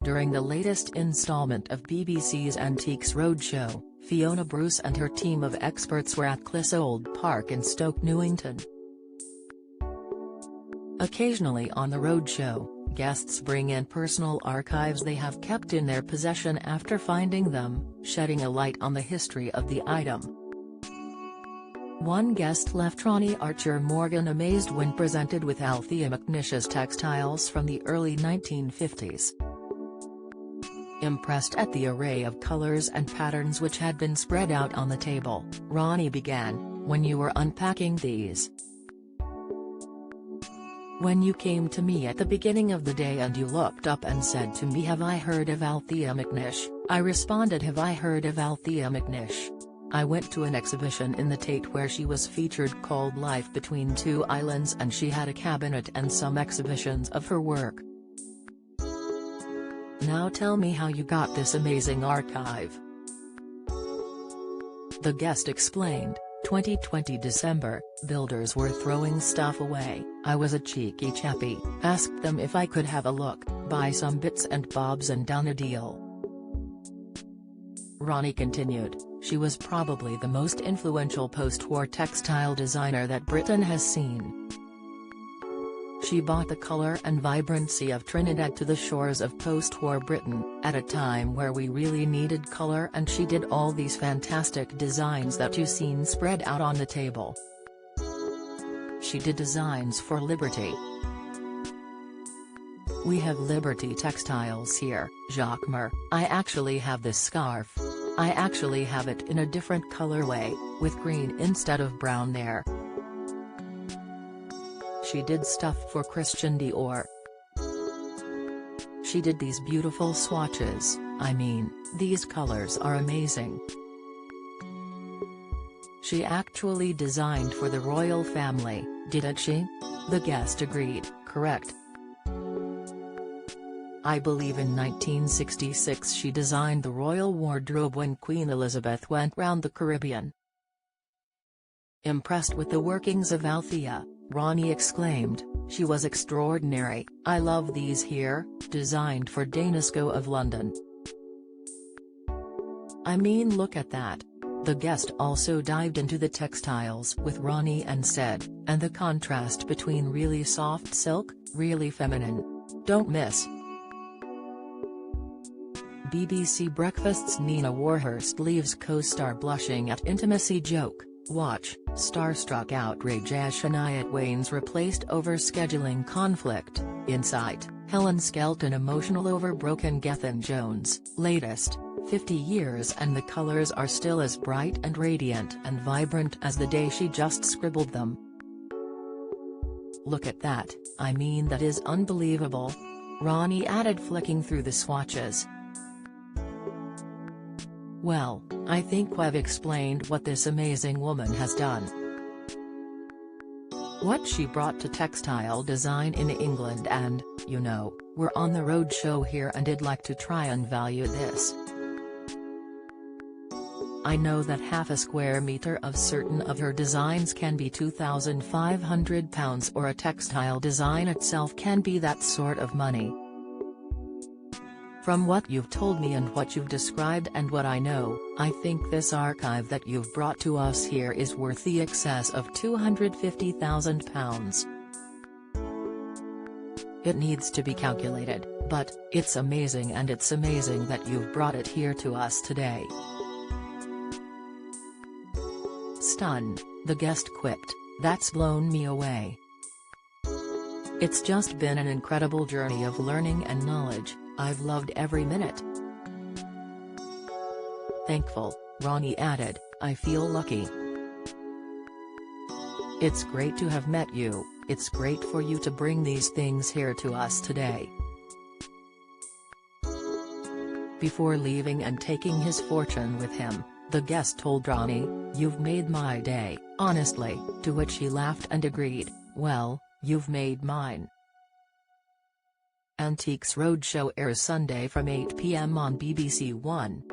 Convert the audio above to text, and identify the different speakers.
Speaker 1: During the latest installment of BBC's Antiques Roadshow, Fiona Bruce and her team of experts were at Clissold Park in Stoke Newington. Occasionally on the Roadshow, guests bring in personal archives they have kept in their possession after finding them, shedding a light on the history of the item. One guest left Ronnie Archer Morgan amazed when presented with Althea McNish's textiles from the early 1950s. Impressed at the array of colors and patterns which had been spread out on the table, Ronnie began, "When you were unpacking these. When you came to me at the beginning of the day and you looked up and said to me, 'Have I heard of Althea McNish?' I responded, 'Have I heard of Althea McNish?' I went to an exhibition in the Tate where she was featured called Life Between Two Islands, and she had a cabinet and some exhibitions of her work. Now tell me how you got this amazing archive." The guest explained, 2020 December, builders were throwing stuff away. I was a cheeky chappie, asked them if I could have a look, buy some bits and bobs and done a deal. Ronnie continued, "She was probably the most influential post-war textile designer that Britain has seen. She brought the color and vibrancy of Trinidad to the shores of post-war Britain, at a time where we really needed color, and she did all these fantastic designs that you've seen spread out on the table. She did designs for Liberty. We have Liberty textiles here, Jacquemer. I actually have this scarf. I actually have it in a different colorway, with green instead of brown there. She did stuff for Christian Dior. She did these beautiful swatches, I mean, these colors are amazing. She actually designed for the royal family, didn't she?" The guest agreed, "Correct. I believe in 1966 she designed the royal wardrobe when Queen Elizabeth went round the Caribbean." Impressed with the workings of Althea, Ronnie exclaimed, "She was extraordinary. I love these here, designed for Danisco of London. I mean, look at that." The guest also dived into the textiles with Ronnie and said, "And the contrast between really soft silk, really feminine. Don't miss." BBC Breakfast's Nina Warhurst leaves co-star blushing at intimacy joke. Watch, starstruck outrage as Shania Twain's replaced over scheduling conflict. Insight, Helen Skelton emotional over broken Gethin Jones. Latest, 50 years and the colors are still as bright and radiant and vibrant as the day she just scribbled them. Look at that, I mean that is unbelievable." Ronnie added, flicking through the swatches. "Well, I think I've explained what this amazing woman has done. What she brought to textile design in England, and, you know, we're on the Roadshow here and I'd like to try and value this. I know that half a square metre of certain of her designs can be £2,500 or a textile design itself can be that sort of money. From what you've told me and what you've described and what I know, I think this archive that you've brought to us here is worth the excess of £250,000. It needs to be calculated, but, it's amazing, and it's amazing that you've brought it here to us today." Stunned, the guest quipped, "That's blown me away. It's just been an incredible journey of learning and knowledge. I've loved every minute." Thankful, Ronnie added, "I feel lucky. It's great to have met you, it's great for you to bring these things here to us today." Before leaving and taking his fortune with him, the guest told Ronnie, "You've made my day, honestly," to which he laughed and agreed, "Well, you've made mine." Antiques Roadshow airs Sunday from 8 p.m. on BBC One.